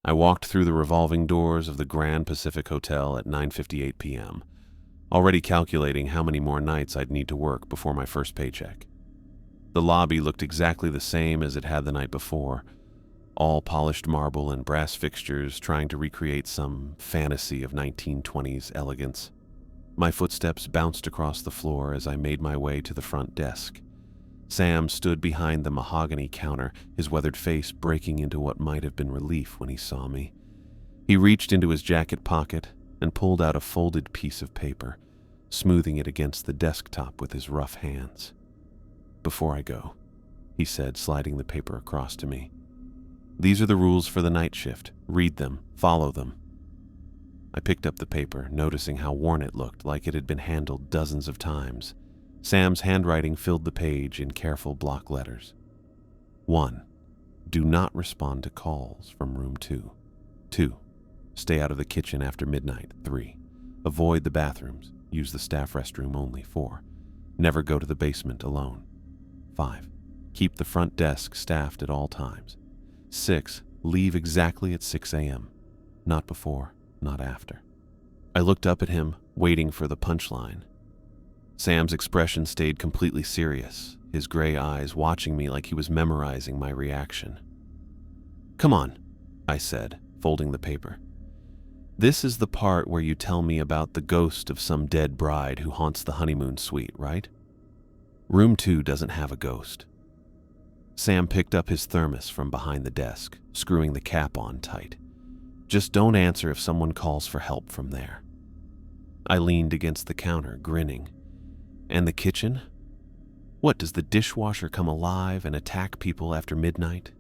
I walked through the revolving doors of the Grand Pacific Hotel at 9:58 p.m., already calculating how many more nights I'd need to work before my first paycheck. The lobby looked exactly the same as it had the night before, all polished marble and brass fixtures trying to recreate some fantasy of 1920s elegance. My footsteps bounced across the floor as I made my way to the front desk. Sam stood behind the mahogany counter, his weathered face breaking into what might have been relief when he saw me. He reached into his jacket pocket and pulled out a folded piece of paper, smoothing it against the desktop with his rough hands. "Before I go," he said, sliding the paper across to me, "these are the rules for the night shift. Read them, follow them." I picked up the paper, noticing how worn it looked, like it had been handled dozens of times. Sam's handwriting filled the page in careful block letters. 1. Do not respond to calls from room 2. 2. Stay out of the kitchen after midnight. 3. Avoid the bathrooms. Use the staff restroom only. 4. Never go to the basement alone. 5. Keep the front desk staffed at all times. 6. Leave exactly at 6 a.m. Not before, not after. I looked up at him, waiting for the punchline. Sam's expression stayed completely serious, his gray eyes watching me like he was memorizing my reaction. "Come on," I said, folding the paper. "This is the part where you tell me about the ghost of some dead bride who haunts the honeymoon suite, right? Room 2 doesn't have a ghost." Sam picked up his thermos from behind the desk, screwing the cap on tight. "Just don't answer if someone calls for help from there." I leaned against the counter, grinning. "And the kitchen? What, does the dishwasher come alive and attack people after midnight?"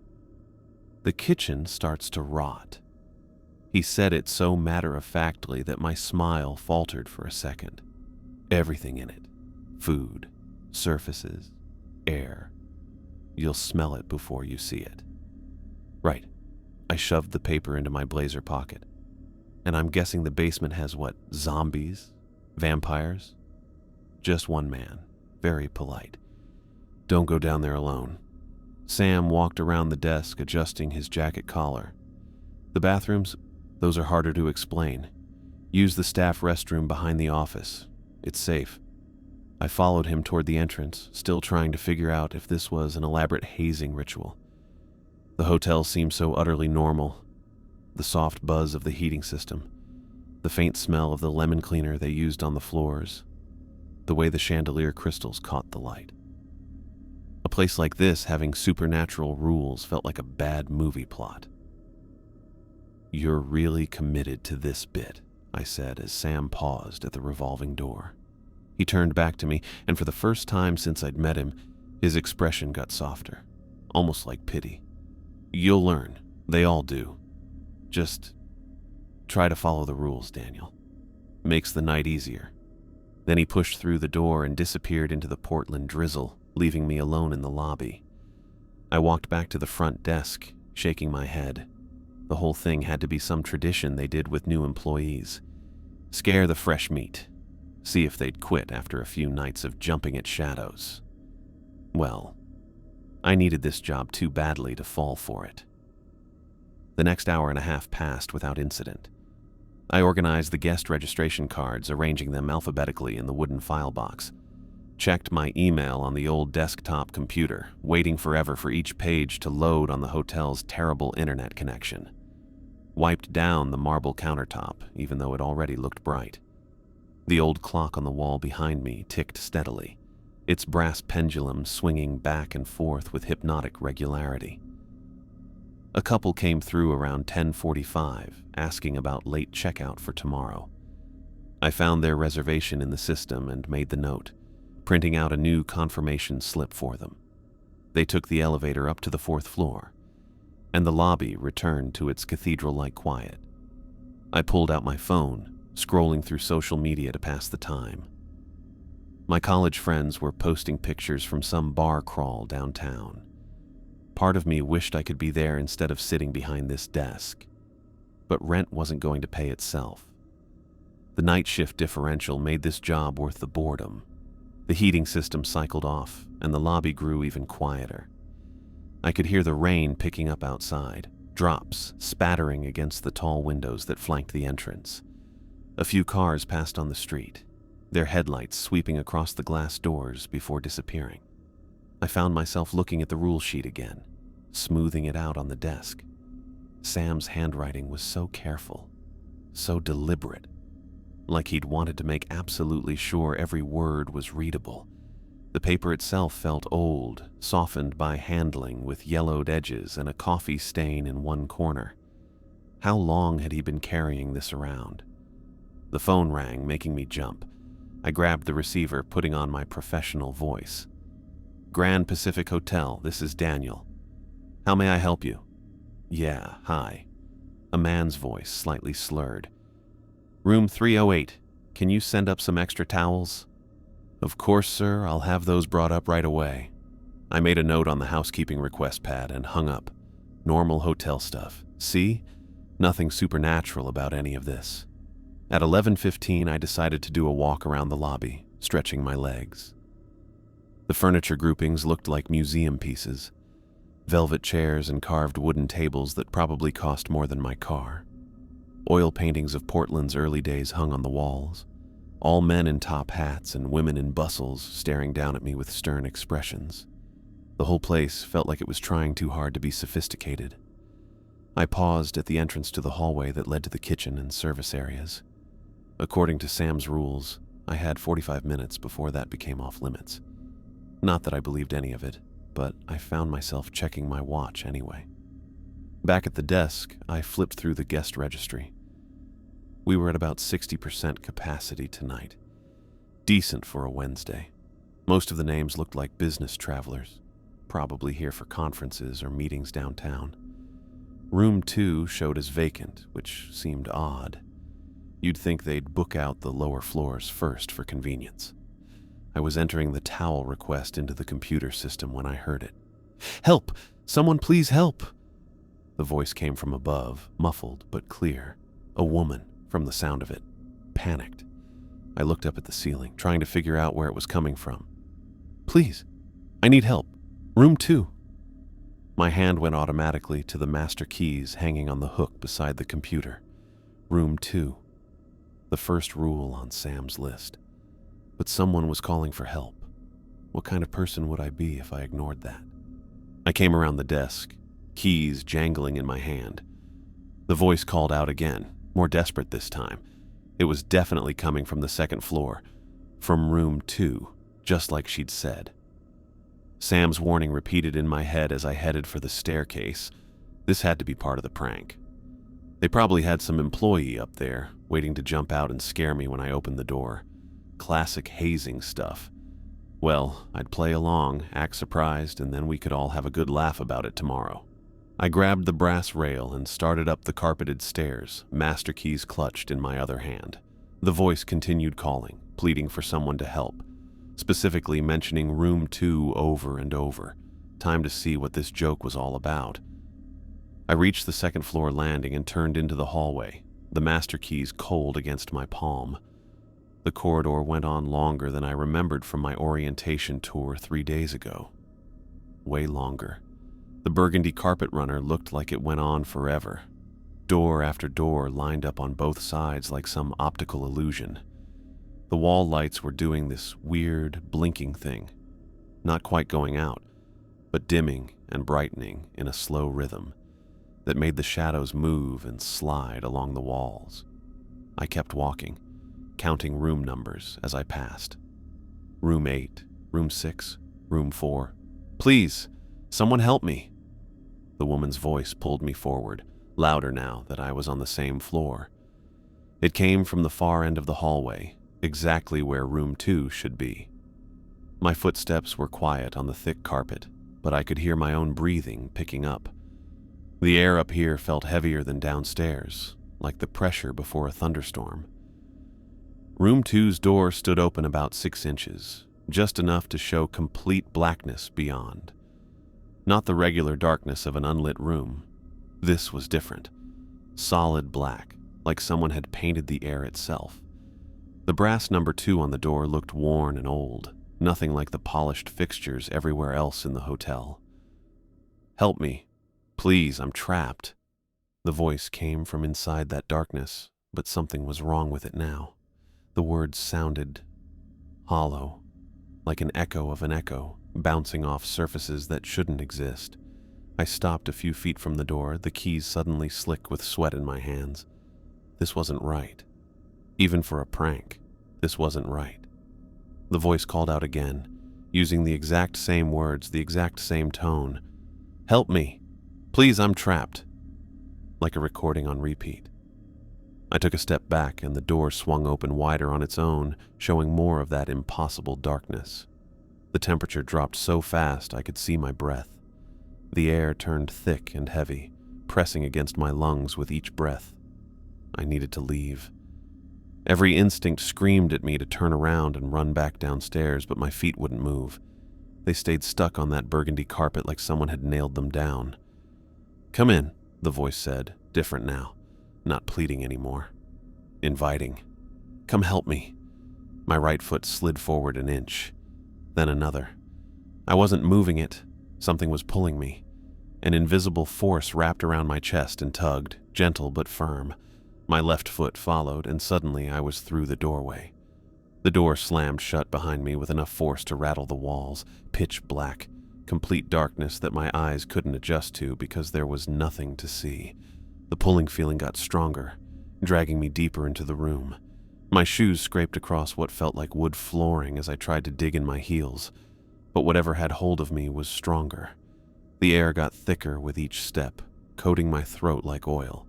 "The kitchen starts to rot." He said it so matter-of-factly that my smile faltered for a second. "Everything in it. Food, surfaces, air. You'll smell it before you see it." "Right." I shoved the paper into my blazer pocket. "And I'm guessing the basement has what, zombies? Vampires?" "Just one man. Very polite. Don't go down there alone." Sam walked around the desk, adjusting his jacket collar. "The bathrooms, those are harder to explain. Use the staff restroom behind the office. It's safe." I followed him toward the entrance, still trying to figure out if this was an elaborate hazing ritual. The hotel seemed so utterly normal. The soft buzz of the heating system, the faint smell of the lemon cleaner they used on the floors, the way the chandelier crystals caught the light. A place like this having supernatural rules felt like a bad movie plot. "You're really committed to this bit," I said as Sam paused at the revolving door. He turned back to me, and for the first time since I'd met him, his expression got softer, almost like pity. "You'll learn. They all do. Just try to follow the rules, Daniel. Makes the night easier." Then he pushed through the door and disappeared into the Portland drizzle, leaving me alone in the lobby. I walked back to the front desk, shaking my head. The whole thing had to be some tradition they did with new employees. Scare the fresh meat. See if they'd quit after a few nights of jumping at shadows. Well, I needed this job too badly to fall for it. The next hour and a half passed without incident. I organized the guest registration cards, arranging them alphabetically in the wooden file box. Checked my email on the old desktop computer, waiting forever for each page to load on the hotel's terrible internet connection. Wiped down the marble countertop, even though it already looked bright. The old clock on the wall behind me ticked steadily, its brass pendulum swinging back and forth with hypnotic regularity. A couple came through around 10:45, asking about late checkout for tomorrow. I found their reservation in the system and made the note, printing out a new confirmation slip for them. They took the elevator up to the 4th floor, and the lobby returned to its cathedral-like quiet. I pulled out my phone, scrolling through social media to pass the time. My college friends were posting pictures from some bar crawl downtown. Part of me wished I could be there instead of sitting behind this desk, but rent wasn't going to pay itself. The night shift differential made this job worth the boredom. The heating system cycled off, and the lobby grew even quieter. I could hear the rain picking up outside, drops spattering against the tall windows that flanked the entrance. A few cars passed on the street, their headlights sweeping across the glass doors before disappearing. I found myself looking at the rule sheet again, smoothing it out on the desk. Sam's handwriting was so careful, so deliberate, like he'd wanted to make absolutely sure every word was readable. The paper itself felt old, softened by handling with yellowed edges and a coffee stain in one corner. How long had he been carrying this around? The phone rang, making me jump. I grabbed the receiver, putting on my professional voice. Grand Pacific Hotel, this is Daniel. How may I help you? Yeah, hi. A man's voice, slightly slurred. Room 308, can you send up some extra towels? Of course, sir, I'll have those brought up right away. I made a note on the housekeeping request pad and hung up. Normal hotel stuff. See? Nothing supernatural about any of this. At 11:15, I decided to do a walk around the lobby, stretching my legs. The furniture groupings looked like museum pieces. Velvet chairs and carved wooden tables that probably cost more than my car. Oil paintings of Portland's early days hung on the walls. All men in top hats and women in bustles staring down at me with stern expressions. The whole place felt like it was trying too hard to be sophisticated. I paused at the entrance to the hallway that led to the kitchen and service areas. According to Sam's rules, I had 45 minutes before that became off limits. Not that I believed any of it, but I found myself checking my watch anyway. Back at the desk, I flipped through the guest registry. We were at about 60% capacity tonight. Decent for a Wednesday. Most of the names looked like business travelers, probably here for conferences or meetings downtown. Room 2 showed as vacant, which seemed odd. You'd think they'd book out the lower floors first for convenience. I was entering the towel request into the computer system when I heard it. Help! Someone please help! The voice came from above, muffled but clear. A woman, from the sound of it, panicked. I looked up at the ceiling, trying to figure out where it was coming from. Please, I need help. Room 2. My hand went automatically to the master keys hanging on the hook beside the computer. Room 2. The first rule on Sam's list. But someone was calling for help. What kind of person would I be if I ignored that? I came around the desk, keys jangling in my hand. The voice called out again, more desperate this time. It was definitely coming from the second floor, from room 2, just like she'd said. Sam's warning repeated in my head as I headed for the staircase. This had to be part of the prank. They probably had some employee up there, waiting to jump out and scare me when I opened the door. Classic hazing stuff. Well, I'd play along, act surprised, and then we could all have a good laugh about it tomorrow. I grabbed the brass rail and started up the carpeted stairs, master keys clutched in my other hand. The voice continued calling, pleading for someone to help, specifically mentioning room 2 over and over. Time to see what this joke was all about. I reached the second floor landing and turned into the hallway, the master keys cold against my palm. The corridor went on longer than I remembered from my orientation tour 3 days ago. Way longer. The burgundy carpet runner looked like it went on forever. Door after door lined up on both sides like some optical illusion. The wall lights were doing this weird, blinking thing. Not quite going out, but dimming and brightening in a slow rhythm that made the shadows move and slide along the walls. I kept walking, counting room numbers as I passed. Room 8, room 6, room 4. Please, someone help me. The woman's voice pulled me forward, louder now that I was on the same floor. It came from the far end of the hallway, exactly where room 2 should be. My footsteps were quiet on the thick carpet, but I could hear my own breathing picking up. The air up here felt heavier than downstairs, like the pressure before a thunderstorm. Room 2's door stood open about 6 inches, just enough to show complete blackness beyond. Not the regular darkness of an unlit room. This was different. Solid black, like someone had painted the air itself. The brass number 2 on the door looked worn and old, nothing like the polished fixtures everywhere else in the hotel. Help me. Please, I'm trapped. The voice came from inside that darkness, but something was wrong with it now. The words sounded hollow, like an echo of an echo, bouncing off surfaces that shouldn't exist. I stopped a few feet from the door, the keys suddenly slick with sweat in my hands. This wasn't right. Even for a prank, this wasn't right. The voice called out again, using the exact same words, the exact same tone. "Help me! Please, I'm trapped!" Like a recording on repeat. I took a step back and the door swung open wider on its own, showing more of that impossible darkness. The temperature dropped so fast I could see my breath. The air turned thick and heavy, pressing against my lungs with each breath. I needed to leave. Every instinct screamed at me to turn around and run back downstairs, but my feet wouldn't move. They stayed stuck on that burgundy carpet like someone had nailed them down. "Come in," the voice said, different now, not pleading anymore. Inviting. "Come help me." My right foot slid forward an inch, then another. I wasn't moving it. Something was pulling me. An invisible force wrapped around my chest and tugged, gentle but firm. My left foot followed, and suddenly I was through the doorway. The door slammed shut behind me with enough force to rattle the walls, pitch black, complete darkness that my eyes couldn't adjust to because there was nothing to see. The pulling feeling got stronger, dragging me deeper into the room. My shoes scraped across what felt like wood flooring as I tried to dig in my heels, but whatever had hold of me was stronger. The air got thicker with each step, coating my throat like oil.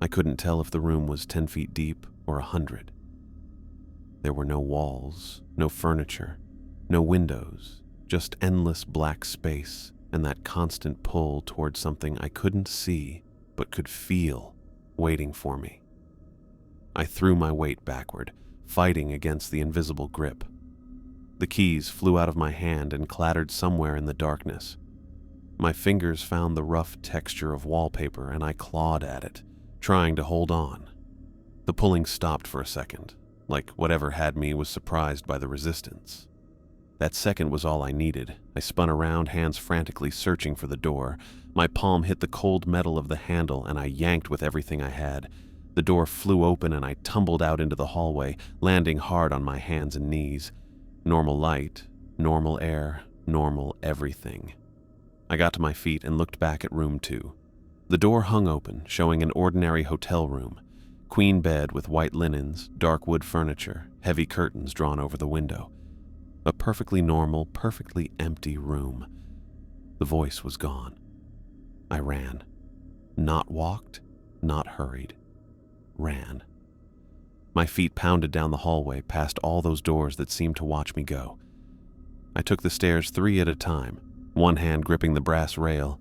I couldn't tell if the room was 10 feet deep or 100. There were no walls, no furniture, no windows, just endless black space and that constant pull toward something I couldn't see but could feel waiting for me. I threw my weight backward, fighting against the invisible grip. The keys flew out of my hand and clattered somewhere in the darkness. My fingers found the rough texture of wallpaper and I clawed at it, trying to hold on. The pulling stopped for a second, like whatever had me was surprised by the resistance. That second was all I needed. I spun around, hands frantically searching for the door. My palm hit the cold metal of the handle and I yanked with everything I had. The door flew open and I tumbled out into the hallway, landing hard on my hands and knees. Normal light, normal air, normal everything. I got to my feet and looked back at room 2. The door hung open, showing an ordinary hotel room. Queen bed with white linens, dark wood furniture, heavy curtains drawn over the window. A perfectly normal, perfectly empty room. The voice was gone. I ran. Not walked, not hurried. Ran. My feet pounded down the hallway past all those doors that seemed to watch me go. I took the stairs 3 at a time, one hand gripping the brass rail,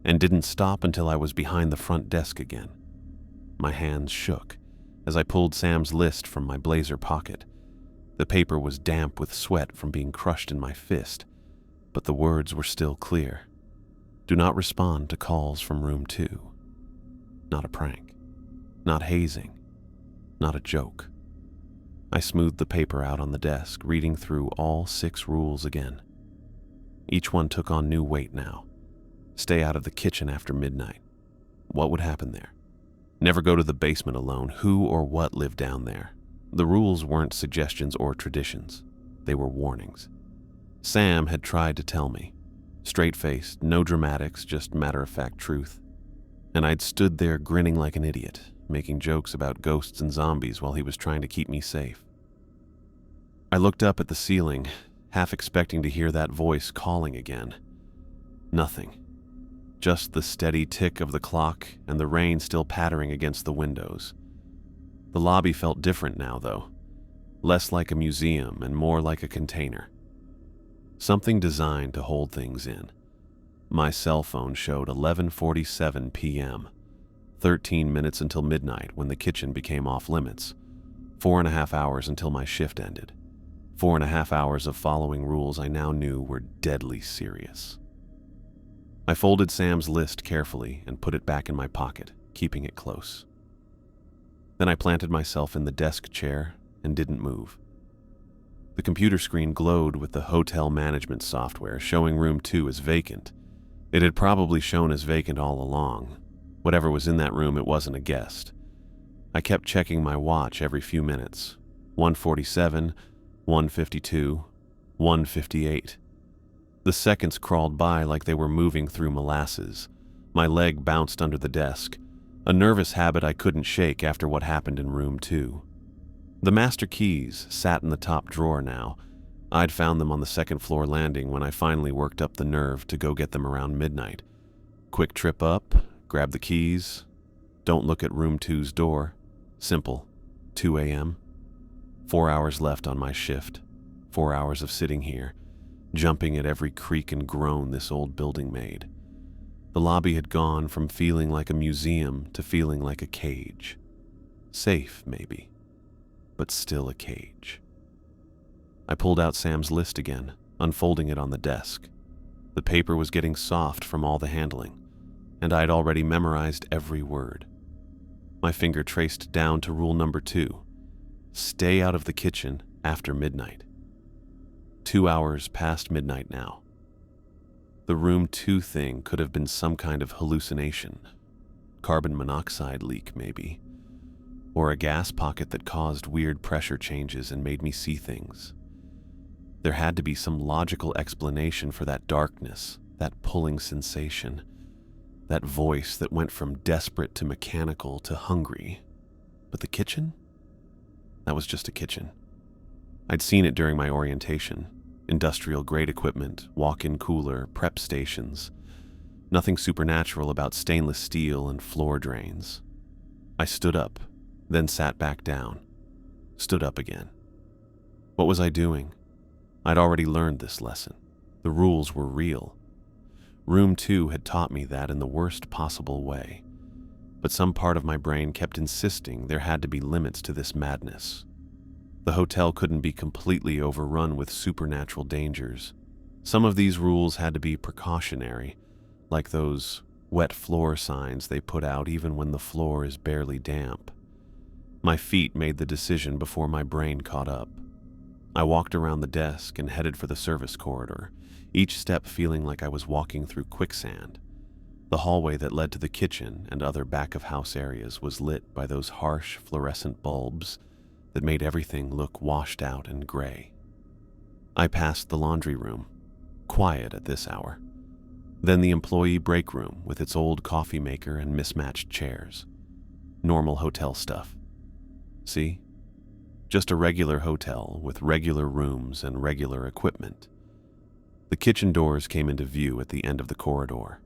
and didn't stop until I was behind the front desk again. My hands shook as I pulled Sam's list from my blazer pocket. The paper was damp with sweat from being crushed in my fist, but the words were still clear. Do not respond to calls from room 2. Not a prank. Not hazing. Not a joke. I smoothed the paper out on the desk, reading through all 6 rules again. Each one took on new weight now. Stay out of the kitchen after midnight. What would happen there? Never go to the basement alone. Who or what lived down there? The rules weren't suggestions or traditions. They were warnings. Sam had tried to tell me. Straight-faced, no dramatics, just matter-of-fact truth. And I'd stood there grinning like an idiot, making jokes about ghosts and zombies while he was trying to keep me safe. I looked up at the ceiling, half expecting to hear that voice calling again. Nothing. Just the steady tick of the clock and the rain still pattering against the windows. The lobby felt different now, though. Less like a museum and more like a container. Something designed to hold things in. My cell phone showed 11:47 p.m., 13 minutes until midnight when the kitchen became off limits, 4.5 hours until my shift ended, 4.5 hours of following rules I now knew were deadly serious. I folded Sam's list carefully and put it back in my pocket, keeping it close. Then I planted myself in the desk chair and didn't move. The computer screen glowed with the hotel management software showing room 2 as vacant. It had probably shown as vacant all along. Whatever was in that room, it wasn't a guest. I kept checking my watch every few minutes. 1:47, 1:52, 1:58. The seconds crawled by like they were moving through molasses. My leg bounced under the desk, a nervous habit I couldn't shake after what happened in room 2. The master keys sat in the top drawer now. I'd found them on the second floor landing when I finally worked up the nerve to go get them around midnight. Quick trip up, grab the keys, don't look at room 2's door. Simple. 2 a.m. 4 hours left on my shift. 4 hours of sitting here, jumping at every creak and groan this old building made. The lobby had gone from feeling like a museum to feeling like a cage. Safe, maybe, but still a cage. I pulled out Sam's list again, unfolding it on the desk. The paper was getting soft from all the handling, and I'd already memorized every word. My finger traced down to rule number 2. Stay out of the kitchen after midnight. 2 hours past midnight now. The room 2 thing could have been some kind of hallucination. Carbon monoxide leak, maybe. Or a gas pocket that caused weird pressure changes and made me see things. There had to be some logical explanation for that darkness, that pulling sensation, that voice that went from desperate to mechanical to hungry. But the kitchen? That was just a kitchen. I'd seen it during my orientation. Industrial-grade equipment, walk-in cooler, prep stations. Nothing supernatural about stainless steel and floor drains. I stood up, then sat back down. Stood up again. What was I doing? I'd already learned this lesson. The rules were real. Room 2 had taught me that in the worst possible way. But some part of my brain kept insisting there had to be limits to this madness. The hotel couldn't be completely overrun with supernatural dangers. Some of these rules had to be precautionary, like those wet floor signs they put out even when the floor is barely damp. My feet made the decision before my brain caught up. I walked around the desk and headed for the service corridor, each step feeling like I was walking through quicksand. The hallway that led to the kitchen and other back-of-house areas was lit by those harsh fluorescent bulbs that made everything look washed out and gray. I passed the laundry room, quiet at this hour. Then the employee break room with its old coffee maker and mismatched chairs. Normal hotel stuff. See? Just a regular hotel with regular rooms and regular equipment. The kitchen doors came into view at the end of the corridor.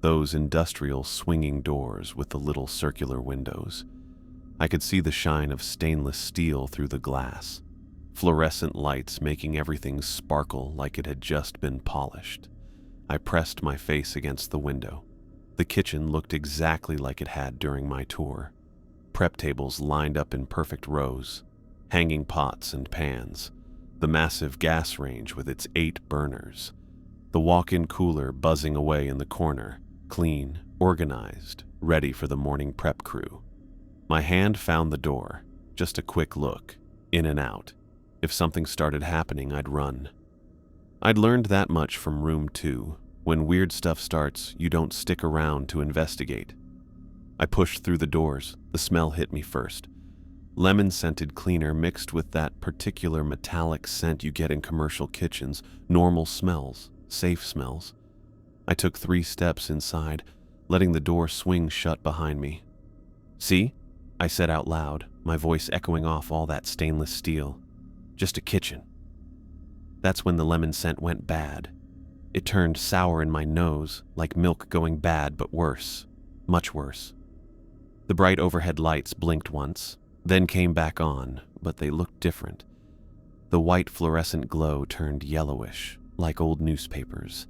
Those industrial swinging doors with the little circular windows. I could see the shine of stainless steel through the glass, fluorescent lights making everything sparkle like it had just been polished. I pressed my face against the window. The kitchen looked exactly like it had during my tour. Prep tables lined up in perfect rows, hanging pots and pans, the massive gas range with its 8 burners, the walk-in cooler buzzing away in the corner, clean, organized, ready for the morning prep crew. My hand found the door, just a quick look, in and out. If something started happening, I'd run. I'd learned that much from room 2. When weird stuff starts, you don't stick around to investigate. I pushed through the doors. The smell hit me first. Lemon-scented cleaner mixed with that particular metallic scent you get in commercial kitchens. Normal smells, safe smells. I took 3 steps inside, letting the door swing shut behind me. See? I said out loud, my voice echoing off all that stainless steel. Just a kitchen. That's when the lemon scent went bad. It turned sour in my nose, like milk going bad, but worse. Much worse. The bright overhead lights blinked once, then came back on, but they looked different. The white fluorescent glow turned yellowish, like old newspapers.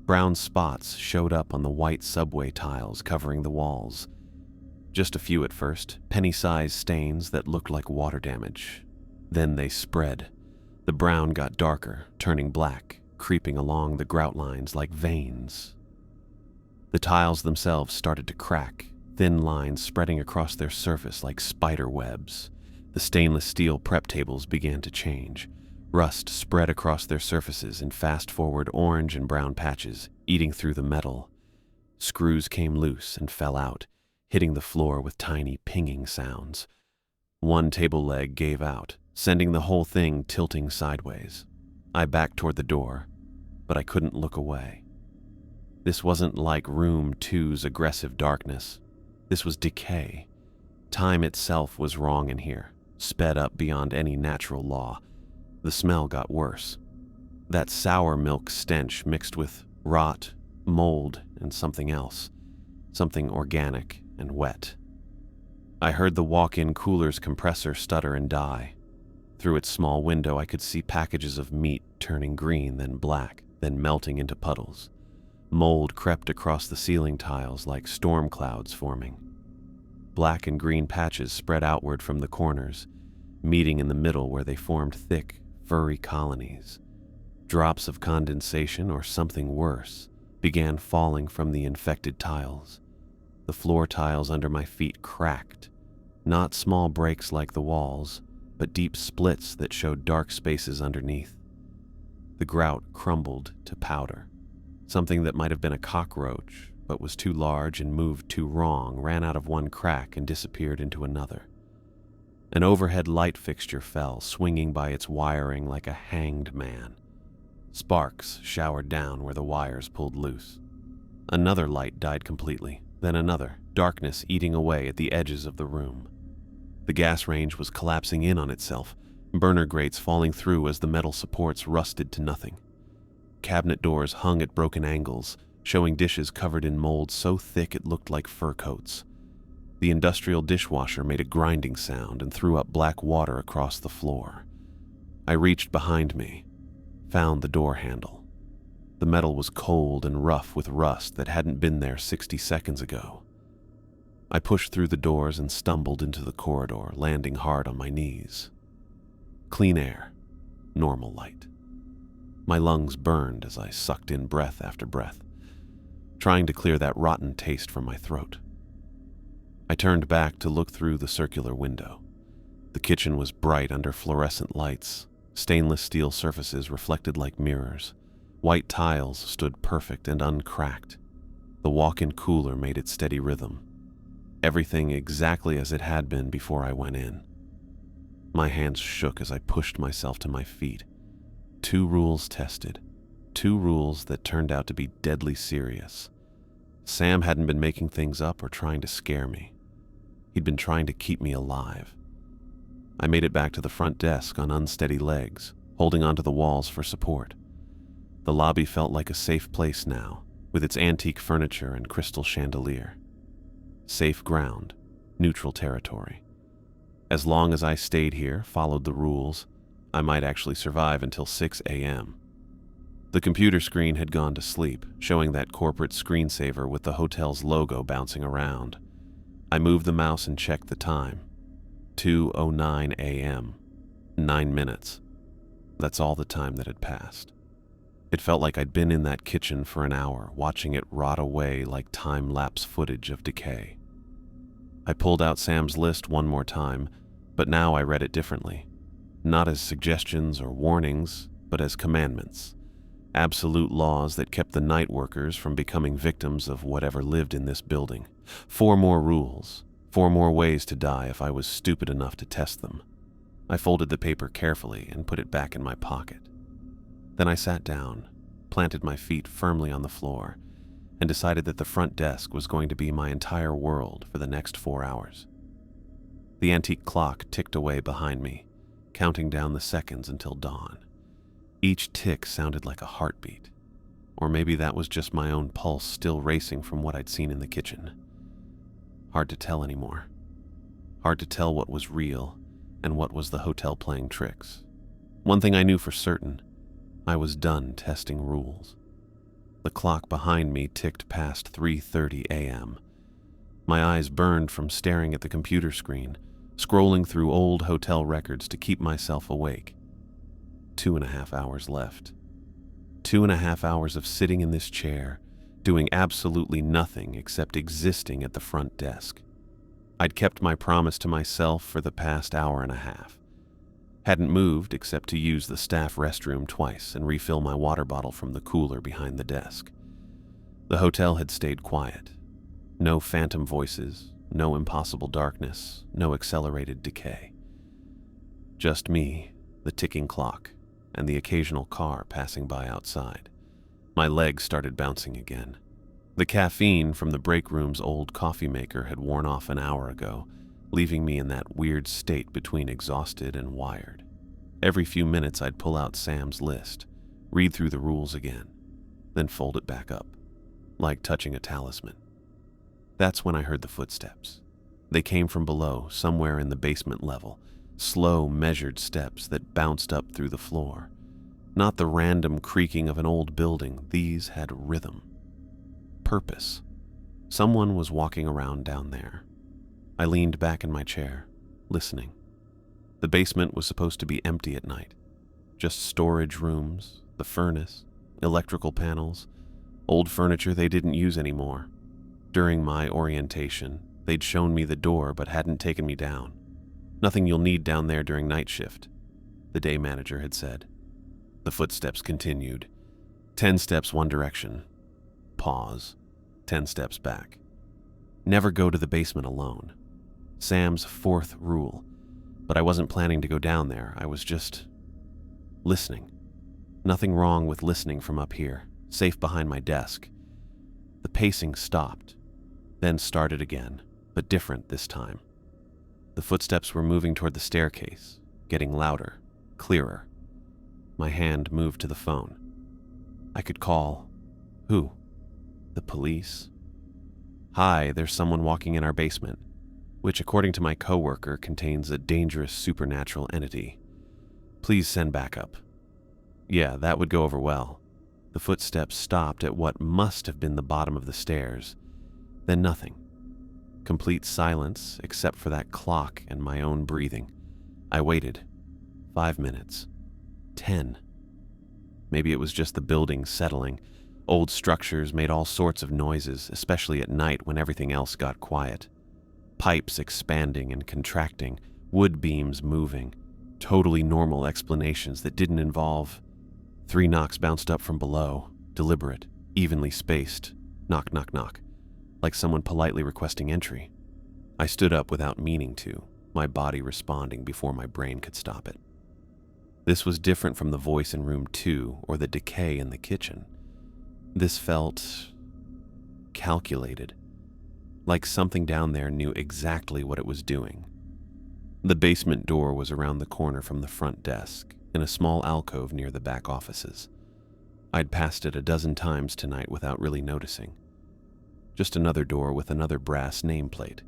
Brown spots showed up on the white subway tiles covering the walls. Just a few at first, penny-sized stains that looked like water damage. Then they spread. The brown got darker, turning black, creeping along the grout lines like veins. The tiles themselves started to crack, thin lines spreading across their surface like spider webs. The stainless steel prep tables began to change. Rust spread across their surfaces in fast-forward orange and brown patches, eating through the metal. Screws came loose and fell out, hitting the floor with tiny pinging sounds. One table leg gave out, sending the whole thing tilting sideways. I backed toward the door, but I couldn't look away. This wasn't like Room 2's aggressive darkness. This was decay. Time itself was wrong in here, sped up beyond any natural law. The smell got worse. That sour milk stench mixed with rot, mold, and something else. Something organic and wet. I heard the walk-in cooler's compressor stutter and die. Through its small window, I could see packages of meat turning green, then black, then melting into puddles. Mold crept across the ceiling tiles like storm clouds forming. Black and green patches spread outward from the corners, meeting in the middle where they formed thick, furry colonies. Drops of condensation, or something worse, began falling from the infected tiles. The floor tiles under my feet cracked, not small breaks like the walls, but deep splits that showed dark spaces underneath. The grout crumbled to powder. Something that might have been a cockroach, but was too large and moved too wrong, ran out of one crack and disappeared into another. An overhead light fixture fell, swinging by its wiring like a hanged man. Sparks showered down where the wires pulled loose. Another light died completely, then another, darkness eating away at the edges of the room. The gas range was collapsing in on itself, burner grates falling through as the metal supports rusted to nothing. Cabinet doors hung at broken angles, showing dishes covered in mold so thick it looked like fur coats. The industrial dishwasher made a grinding sound and threw up black water across the floor. I reached behind me, found the door handle. The metal was cold and rough with rust that hadn't been there 60 seconds ago. I pushed through the doors and stumbled into the corridor, landing hard on my knees. Clean air, normal light. My lungs burned as I sucked in breath after breath, trying to clear that rotten taste from my throat. I turned back to look through the circular window. The kitchen was bright under fluorescent lights. Stainless steel surfaces reflected like mirrors. White tiles stood perfect and uncracked. The walk-in cooler made its steady rhythm. Everything exactly as it had been before I went in. My hands shook as I pushed myself to my feet. 2 rules tested. 2 rules that turned out to be deadly serious. Sam hadn't been making things up or trying to scare me. He'd been trying to keep me alive. I made it back to the front desk on unsteady legs, holding onto the walls for support. The lobby felt like a safe place now, with its antique furniture and crystal chandelier. Safe ground, neutral territory. As long as I stayed here, followed the rules, I might actually survive until 6 a.m. The computer screen had gone to sleep, showing that corporate screensaver with the hotel's logo bouncing around. I moved the mouse and checked the time. 2:09 a.m. 9 minutes. That's all the time that had passed. It felt like I'd been in that kitchen for an hour, watching it rot away like time-lapse footage of decay. I pulled out Sam's list one more time, but now I read it differently. Not as suggestions or warnings, but as commandments. Absolute laws that kept the night workers from becoming victims of whatever lived in this building. 4 more rules. 4 more ways to die if I was stupid enough to test them. I folded the paper carefully and put it back in my pocket. Then I sat down, planted my feet firmly on the floor, and decided that the front desk was going to be my entire world for the next 4 hours. The antique clock ticked away behind me, counting down the seconds until dawn. Each tick sounded like a heartbeat, or maybe that was just my own pulse still racing from what I'd seen in the kitchen. Hard to tell anymore. Hard to tell what was real and what was the hotel playing tricks. One thing I knew for certain, I was done testing rules. The clock behind me ticked past 3:30 a.m. My eyes burned from staring at the computer screen, scrolling through old hotel records to keep myself awake. 2.5 hours left. 2.5 hours of sitting in this chair, doing absolutely nothing except existing at the front desk. I'd kept my promise to myself for the past hour and a half. Hadn't moved except to use the staff restroom twice and refill my water bottle from the cooler behind the desk. The hotel had stayed quiet. No phantom voices, no impossible darkness, no accelerated decay. Just me, the ticking clock, and the occasional car passing by outside. My legs started bouncing again. The caffeine from the break room's old coffee maker had worn off an hour ago, leaving me in that weird state between exhausted and wired. Every few minutes I'd pull out Sam's list, read through the rules again, then fold it back up, like touching a talisman. That's when I heard the footsteps. They came from below, somewhere in the basement level, slow, measured steps that bounced up through the floor. Not the random creaking of an old building, these had rhythm. Purpose. Someone was walking around down there. I leaned back in my chair, listening. The basement was supposed to be empty at night. Just storage rooms, the furnace, electrical panels, old furniture they didn't use anymore. During my orientation, they'd shown me the door but hadn't taken me down. Nothing you'll need down there during night shift, the day manager had said. The footsteps continued. 10 steps one direction. Pause. 10 steps back. Never go to the basement alone. Sam's 4th rule. But I wasn't planning to go down there. I was just listening. Nothing wrong with listening from up here, safe behind my desk. The pacing stopped, then started again, but different this time. The footsteps were moving toward the staircase, getting louder, clearer. My hand moved to the phone. I could call. Who? The police? Hi, there's someone walking in our basement, which according to my coworker contains a dangerous supernatural entity. Please send backup. Yeah, that would go over well. The footsteps stopped at what must have been the bottom of the stairs. Then nothing. Complete silence except for that clock and my own breathing. I waited. 5 minutes. 10. Maybe it was just the building settling. Old structures made all sorts of noises, especially at night when everything else got quiet. Pipes expanding and contracting, wood beams moving. Totally normal explanations that didn't involve. 3 knocks bounced up from below, deliberate, evenly spaced. Knock, knock, knock. Like someone politely requesting entry. I stood up without meaning to, my body responding before my brain could stop it. This was different from the voice in room 2 or the decay in the kitchen. This felt calculated, like something down there knew exactly what it was doing. The basement door was around the corner from the front desk, in a small alcove near the back offices. I'd passed it a dozen times tonight without really noticing. Just another door with another brass nameplate.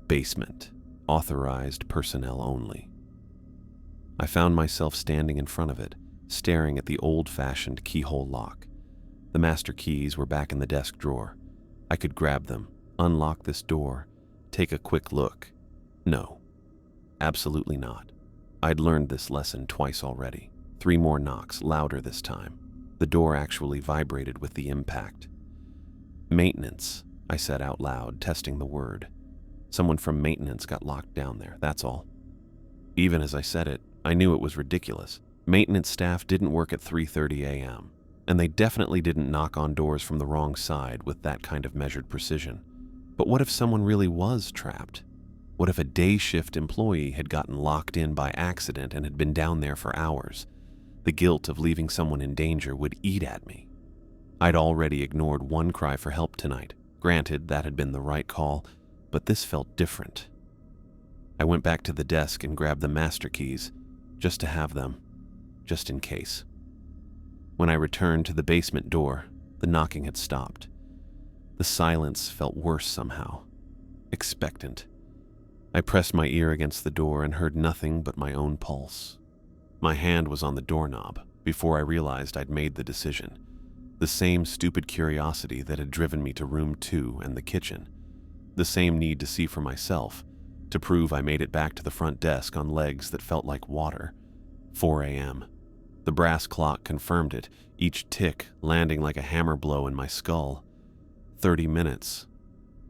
Basement. Authorized personnel only. I found myself standing in front of it, staring at the old-fashioned keyhole lock. The master keys were back in the desk drawer. I could grab them, unlock this door, take a quick look. No. Absolutely not. I'd learned this lesson twice already. 3 more knocks, louder this time. The door actually vibrated with the impact. Maintenance, I said out loud, testing the word. Someone from maintenance got locked down there, that's all. Even as I said it, I knew it was ridiculous. Maintenance staff didn't work at 3:30 a.m., and they definitely didn't knock on doors from the wrong side with that kind of measured precision. But what if someone really was trapped? What if a day shift employee had gotten locked in by accident and had been down there for hours? The guilt of leaving someone in danger would eat at me. I'd already ignored one cry for help tonight. Granted, that had been the right call, but this felt different. I went back to the desk and grabbed the master keys, just to have them, just in case. When I returned to the basement door, the knocking had stopped. The silence felt worse somehow, expectant. I pressed my ear against the door and heard nothing but my own pulse. My hand was on the doorknob before I realized I'd made the decision. The same stupid curiosity that had driven me to room 2 and the kitchen. The same need to see for myself, to prove I made it back to the front desk on legs that felt like water. 4 a.m. The brass clock confirmed it, each tick landing like a hammer blow in my skull. 30 minutes.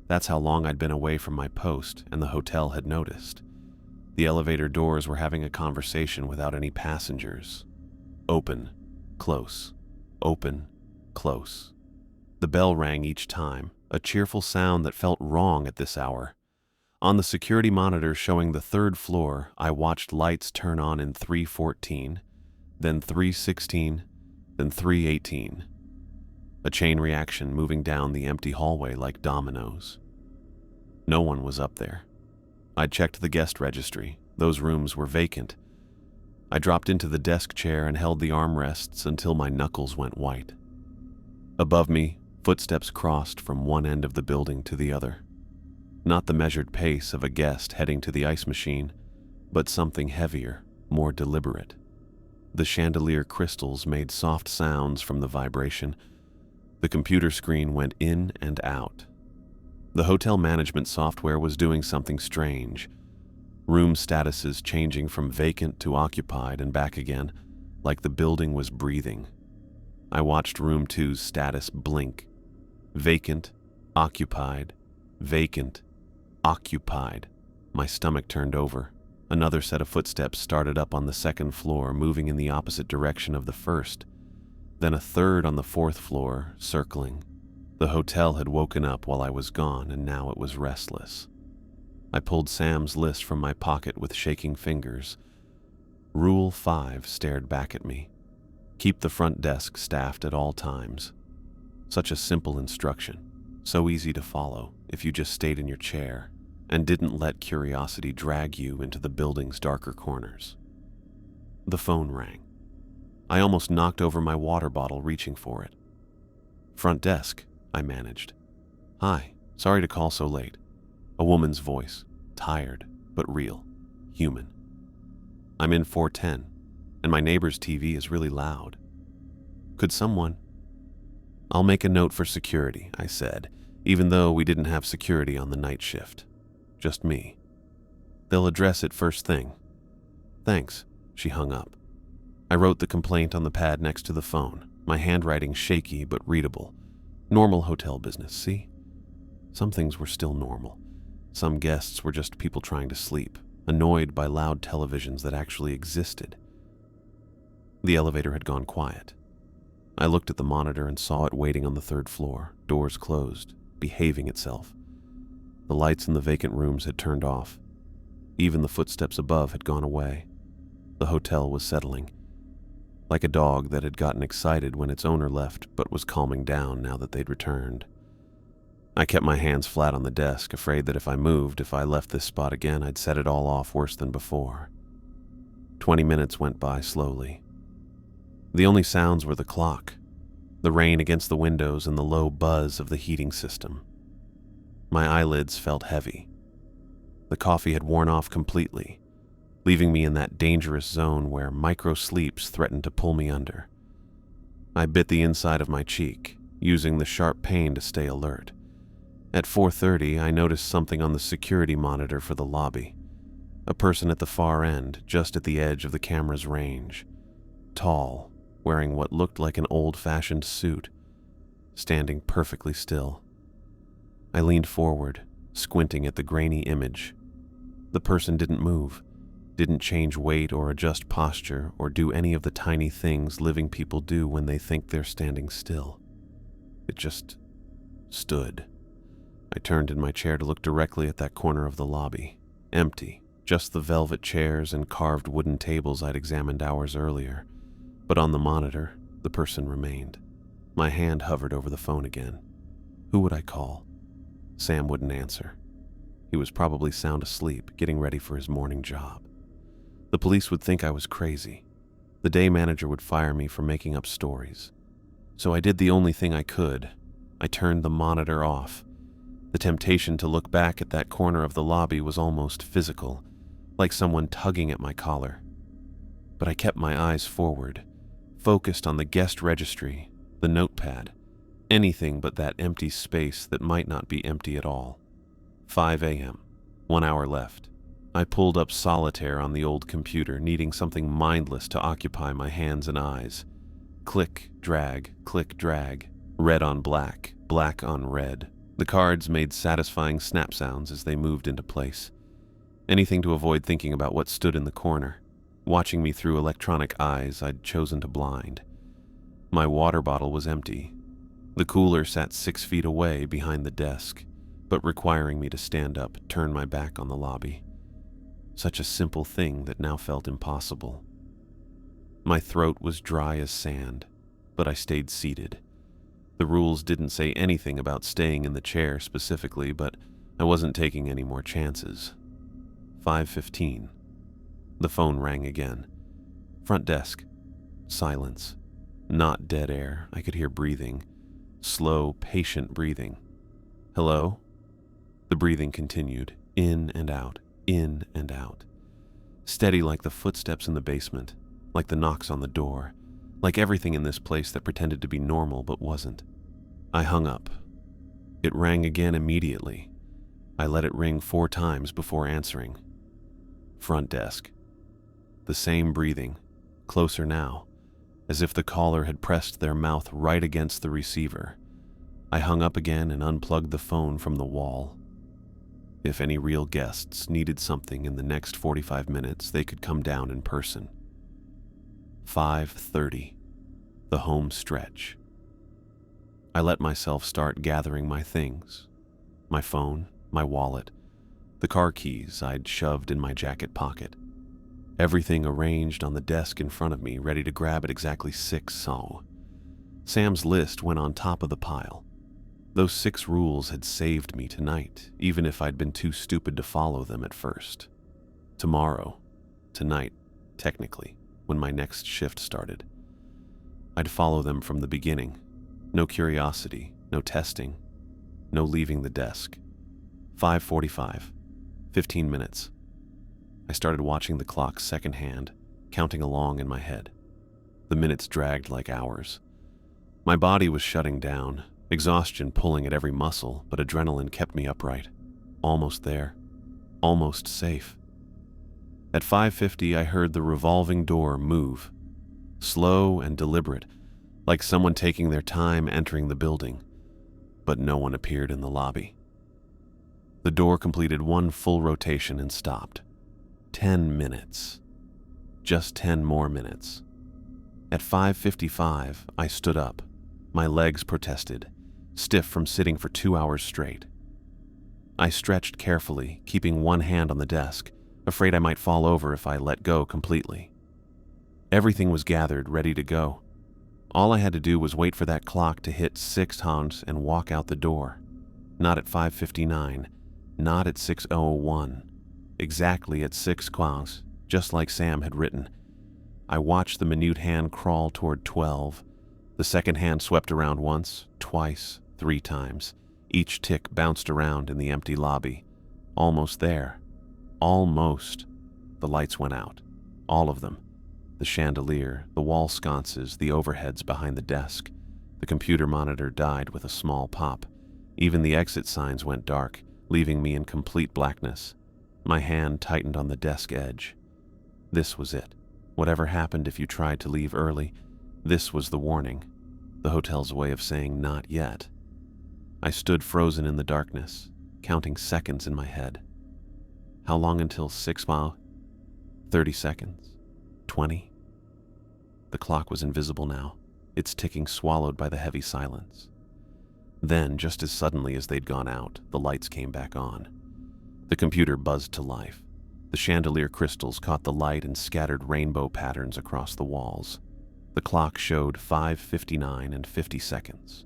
That's how long I'd been away from my post, and the hotel had noticed. The elevator doors were having a conversation without any passengers. Open, close, open, close. The bell rang each time, a cheerful sound that felt wrong at this hour. On the security monitor showing the third floor, I watched lights turn on in 3:14, then 3:16, then 3:18. A chain reaction moving down the empty hallway like dominoes. No one was up there. I checked the guest registry. Those rooms were vacant. I dropped into the desk chair and held the armrests until my knuckles went white. Above me, footsteps crossed from one end of the building to the other. Not the measured pace of a guest heading to the ice machine, but something heavier, more deliberate. The chandelier crystals made soft sounds from the vibration. The computer screen went in and out. The hotel management software was doing something strange. Room statuses changing from vacant to occupied and back again, like the building was breathing. I watched room 2's status blink. Vacant, occupied, vacant, occupied. My stomach turned over. Another set of footsteps started up on the second floor, moving in the opposite direction of the first. Then a third on the fourth floor, circling. The hotel had woken up while I was gone, and now it was restless. I pulled Sam's list from my pocket with shaking fingers. Rule 5 stared back at me. Keep the front desk staffed at all times. Such a simple instruction, so easy to follow if you just stayed in your chair and didn't let curiosity drag you into the building's darker corners. The phone rang. I almost knocked over my water bottle reaching for it. Front desk, I managed. Hi, sorry to call so late. A woman's voice, tired but real, human. I'm in 410, and my neighbor's TV is really loud. Could someone... I'll make a note for security, I said, even though we didn't have security on the night shift. Just me. They'll address it first thing. Thanks, she hung up. I wrote the complaint on the pad next to the phone, my handwriting shaky but readable. Normal hotel business, see? Some things were still normal. Some guests were just people trying to sleep, annoyed by loud televisions that actually existed. The elevator had gone quiet. I looked at the monitor and saw it waiting on the third floor, doors closed, behaving itself. The lights in the vacant rooms had turned off. Even the footsteps above had gone away. The hotel was settling, like a dog that had gotten excited when its owner left but was calming down now that they'd returned. I kept my hands flat on the desk, afraid that if I left this spot again, I'd set it all off worse than before. 20 minutes went by slowly. The only sounds were the clock, the rain against the windows, and the low buzz of the heating system. My eyelids felt heavy. The coffee had worn off completely, leaving me in that dangerous zone where micro-sleeps threatened to pull me under. I bit the inside of my cheek, using the sharp pain to stay alert. At 4:30, I noticed something on the security monitor for the lobby. A person at the far end, just at the edge of the camera's range. Tall, wearing what looked like an old-fashioned suit, standing perfectly still. I leaned forward, squinting at the grainy image. The person didn't move, didn't change weight or adjust posture or do any of the tiny things living people do when they think they're standing still. It just stood. I turned in my chair to look directly at that corner of the lobby. Empty, just the velvet chairs and carved wooden tables I'd examined hours earlier. But on the monitor, the person remained. My hand hovered over the phone again. Who would I call? Sam wouldn't answer. He was probably sound asleep, getting ready for his morning job. The police would think I was crazy. The day manager would fire me for making up stories. So I did the only thing I could. I turned the monitor off. The temptation to look back at that corner of the lobby was almost physical, like someone tugging at my collar. But I kept my eyes forward, focused on the guest registry, the notepad, anything but that empty space that might not be empty at all. 5 a.m., 1 hour left. I pulled up Solitaire on the old computer, needing something mindless to occupy my hands and eyes. Click, drag, red on black, black on red. The cards made satisfying snap sounds as they moved into place. Anything to avoid thinking about what stood in the corner, watching me through electronic eyes I'd chosen to blind. My water bottle was empty. The cooler sat 6 feet away behind the desk, but requiring me to stand up, turn my back on the lobby. Such a simple thing that now felt impossible. My throat was dry as sand, but I stayed seated. The rules didn't say anything about staying in the chair specifically, but I wasn't taking any more chances. 5:15. The phone rang again. Front desk. Silence. Not dead air. I could hear breathing. Slow, patient breathing. Hello? The breathing continued, in and out, in and out. Steady like the footsteps in the basement, like the knocks on the door, like everything in this place that pretended to be normal but wasn't. I hung up. It rang again immediately. I let it ring 4 times before answering. Front desk. The same breathing, closer now, as if the caller had pressed their mouth right against the receiver. I hung up again and unplugged the phone from the wall. If any real guests needed something in the next 45 minutes, they could come down in person. 5:30. The home stretch. I let myself start gathering my things. My phone, my wallet, the car keys I'd shoved in my jacket pocket. Everything arranged on the desk in front of me, ready to grab at exactly 6 so. Sam's list went on top of the pile. Those 6 rules had saved me tonight, even if I'd been too stupid to follow them at first. Tomorrow, tonight, technically, when my next shift started, I'd follow them from the beginning. No curiosity, no testing, no leaving the desk. 5:45, 15 minutes. I started watching the clock secondhand, counting along in my head. The minutes dragged like hours. My body was shutting down, exhaustion pulling at every muscle, but adrenaline kept me upright. Almost there. Almost safe. At 5:50, I heard the revolving door move. Slow and deliberate, like someone taking their time entering the building, but no one appeared in the lobby. The door completed 1 full rotation and stopped. 10 minutes. Just 10 more minutes. At 5:55, I stood up. My legs protested, stiff from sitting for 2 hours straight. I stretched carefully, keeping one hand on the desk, afraid I might fall over if I let go completely. Everything was gathered, ready to go. All I had to do was wait for that clock to hit 6 haunts and walk out the door. Not at 5:59, not at 6:01. Exactly at 6 quads, just like Sam had written. I watched the minute hand crawl toward 12. The second hand swept around once, twice, 3 times. Each tick bounced around in the empty lobby. Almost there. Almost. The lights went out. All of them. The chandelier, the wall sconces, the overheads behind the desk. The computer monitor died with a small pop. Even the exit signs went dark, leaving me in complete blackness. My hand tightened on the desk edge. This was it. Whatever happened if you tried to leave early, this was the warning. The hotel's way of saying not yet. I stood frozen in the darkness, counting seconds in my head. How long until 6 miles? 30 seconds? 20? The clock was invisible now, its ticking swallowed by the heavy silence. Then, just as suddenly as they'd gone out, the lights came back on. The computer buzzed to life. The chandelier crystals caught the light and scattered rainbow patterns across the walls. The clock showed 5:59 and 50 seconds.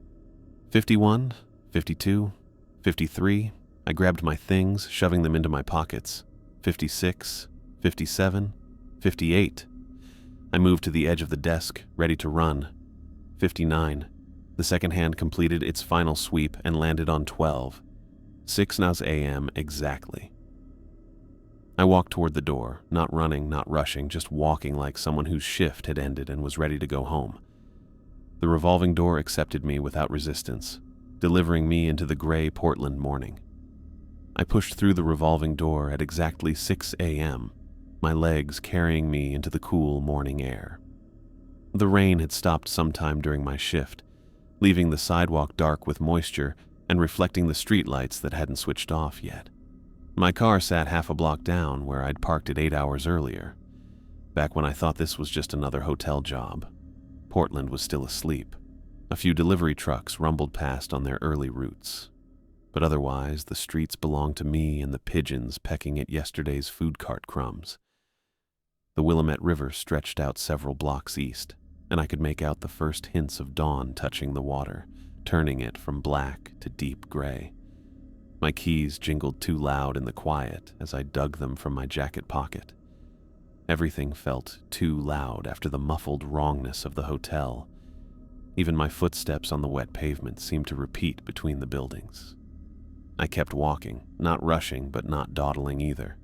51, 52, 53. I grabbed my things, shoving them into my pockets. 56, 57, 58. I moved to the edge of the desk, ready to run. 59. The second hand completed its final sweep and landed on 12. 6 a.m. exactly. I walked toward the door, not running, not rushing, just walking like someone whose shift had ended and was ready to go home. The revolving door accepted me without resistance, delivering me into the gray Portland morning. I pushed through the revolving door at exactly 6 a.m., my legs carrying me into the cool morning air. The rain had stopped sometime during my shift, leaving the sidewalk dark with moisture and reflecting the streetlights that hadn't switched off yet. My car sat half a block down where I'd parked it 8 hours earlier, back when I thought this was just another hotel job. Portland was still asleep. A few delivery trucks rumbled past on their early routes, but otherwise the streets belonged to me and the pigeons pecking at yesterday's food cart crumbs. The Willamette River stretched out several blocks east, and I could make out the first hints of dawn touching the water, turning it from black to deep gray. My keys jingled too loud in the quiet as I dug them from my jacket pocket. Everything felt too loud after the muffled wrongness of the hotel. Even my footsteps on the wet pavement seemed to repeat between the buildings. I kept walking, not rushing but not dawdling either.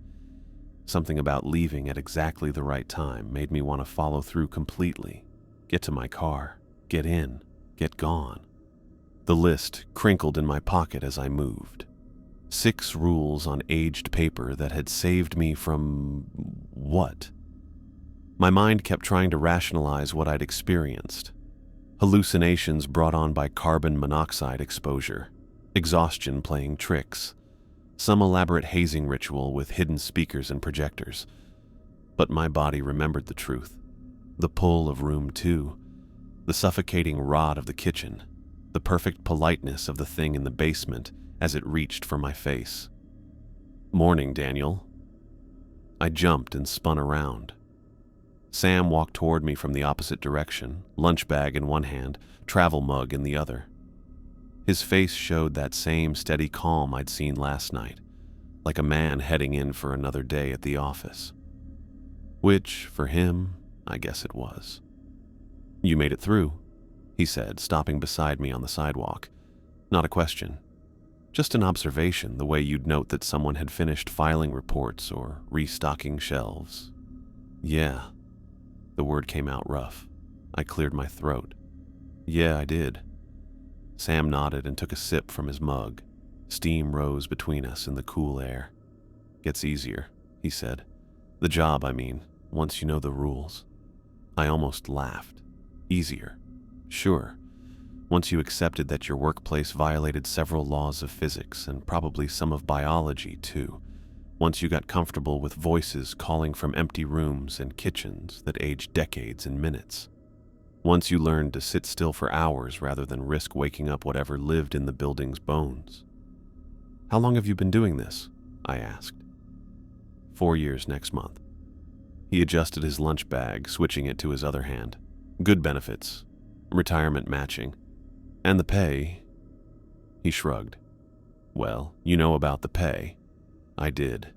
Something about leaving at exactly the right time made me want to follow through completely. Get to my car, get in, get gone. The list crinkled in my pocket as I moved. 6 rules on aged paper that had saved me from what? My mind kept trying to rationalize what I'd experienced. Hallucinations brought on by carbon monoxide exposure, exhaustion playing tricks, some elaborate hazing ritual with hidden speakers and projectors. But my body remembered the truth. The pull of room 2, the suffocating rot of the kitchen, the perfect politeness of the thing in the basement as it reached for my face. "Morning, Daniel." I jumped and spun around. Sam walked toward me from the opposite direction, lunch bag in one hand, travel mug in the other. His face showed that same steady calm I'd seen last night, like a man heading in for another day at the office. Which, for him, I guess it was. "You made it through," he said, stopping beside me on the sidewalk. Not a question. Just an observation, the way you'd note that someone had finished filing reports or restocking shelves. "Yeah." The word came out rough. I cleared my throat. "Yeah, I did." Sam nodded and took a sip from his mug. Steam rose between us in the cool air. "Gets easier," he said. "The job, I mean, once you know the rules." I almost laughed. Easier. Sure. Once you accepted that your workplace violated several laws of physics and probably some of biology, too. Once you got comfortable with voices calling from empty rooms and kitchens that aged decades in minutes. Once you learned to sit still for hours rather than risk waking up whatever lived in the building's bones. "How long have you been doing this?" I asked. 4 years next month. He adjusted his lunch bag, switching it to his other hand. "Good benefits. Retirement matching. And the pay." He shrugged. "Well, you know about the pay." I did.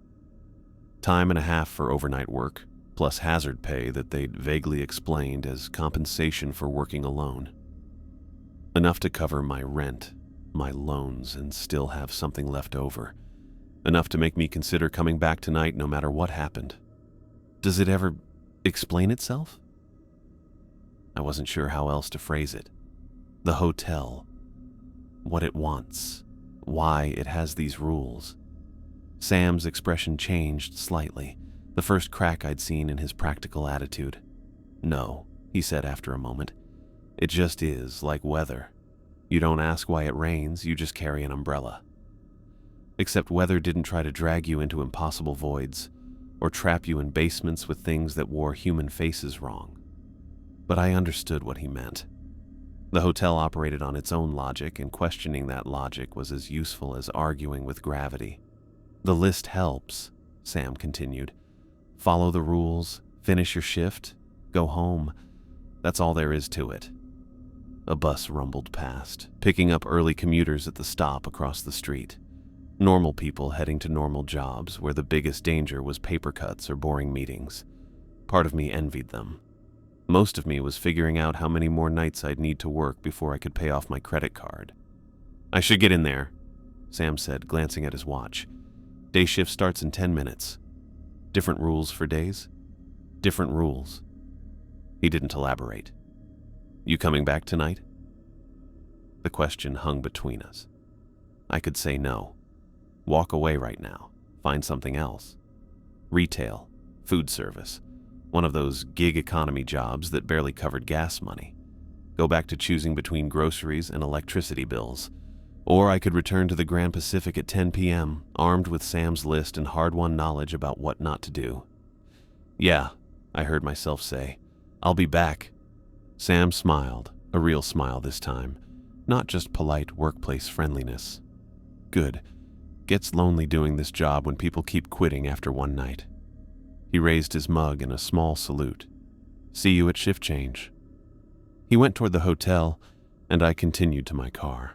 Time and a half for overnight work, plus hazard pay that they'd vaguely explained as compensation for working alone. Enough to cover my rent, my loans, and still have something left over. Enough to make me consider coming back tonight no matter what happened. Does it ever explain itself? I wasn't sure how else to phrase it. The hotel. What it wants. Why it has these rules. Sam's expression changed slightly, the first crack I'd seen in his practical attitude. "No," he said after a moment. "It just is, like weather. You don't ask why it rains, you just carry an umbrella." Except weather didn't try to drag you into impossible voids, or trap you in basements with things that wore human faces wrong. But I understood what he meant. The hotel operated on its own logic, and questioning that logic was as useful as arguing with gravity. "The list helps," Sam continued. "Follow the rules, finish your shift, go home. That's all there is to it." A bus rumbled past, picking up early commuters at the stop across the street. Normal people heading to normal jobs where the biggest danger was paper cuts or boring meetings. Part of me envied them. Most of me was figuring out how many more nights I'd need to work before I could pay off my credit card. "I should get in there," Sam said, glancing at his watch. "Day shift starts in 10 minutes. Different rules for days? Different rules." He didn't elaborate. "You coming back tonight?" The question hung between us. I could say no. Walk away right now. Find something else. Retail. Food service. One of those gig economy jobs that barely covered gas money. Go back to choosing between groceries and electricity bills. Or I could return to the Grand Pacific at 10 p.m., armed with Sam's list and hard-won knowledge about what not to do. "Yeah," I heard myself say. "I'll be back." Sam smiled, A real smile this time, not just polite workplace friendliness. Good. Gets lonely doing this job when people keep quitting after one night. He raised his mug in a small salute. See you at shift change. He went toward the hotel, and I continued to my car.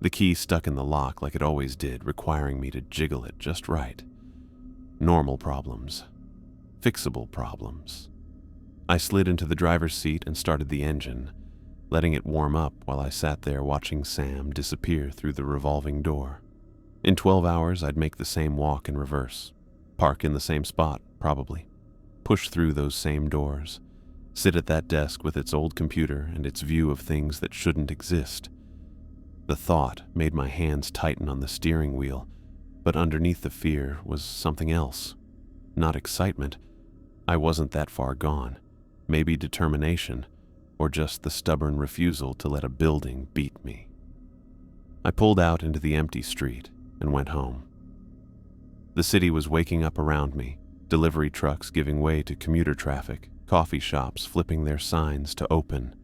The key stuck in the lock like it always did, requiring me to jiggle it just right. Normal problems. Fixable problems. I slid into the driver's seat and started the engine, letting it warm up while I sat there watching Sam disappear through the revolving door. In 12 hours, I'd make the same walk in reverse. Park in the same spot, probably. Push through those same doors. Sit at that desk with its old computer and its view of things that shouldn't exist. The thought made my hands tighten on the steering wheel, but underneath the fear was something else. Not excitement. I wasn't that far gone. Maybe determination, or just the stubborn refusal to let a building beat me. I pulled out into the empty street and went home. The city was waking up around me, delivery trucks giving way to commuter traffic, coffee shops flipping their signs to open.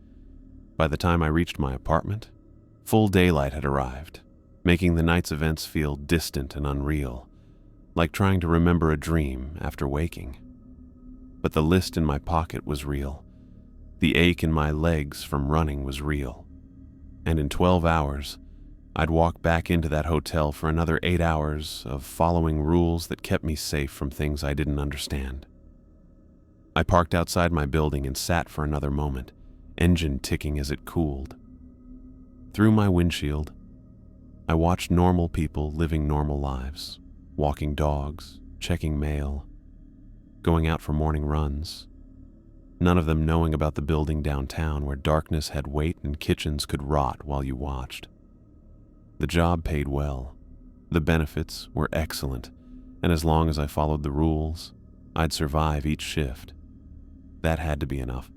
By the time I reached my apartment, full daylight had arrived, making the night's events feel distant and unreal, like trying to remember a dream after waking. But the list in my pocket was real. The ache in my legs from running was real. And in 12 hours, I'd walk back into that hotel for another 8 hours of following rules that kept me safe from things I didn't understand. I parked outside my building and sat for another moment, engine ticking as it cooled. Through my windshield, I watched normal people living normal lives, walking dogs, checking mail, going out for morning runs, none of them knowing about the building downtown where darkness had weight and kitchens could rot while you watched. The job paid well, the benefits were excellent, and as long as I followed the rules, I'd survive each shift. That had to be enough.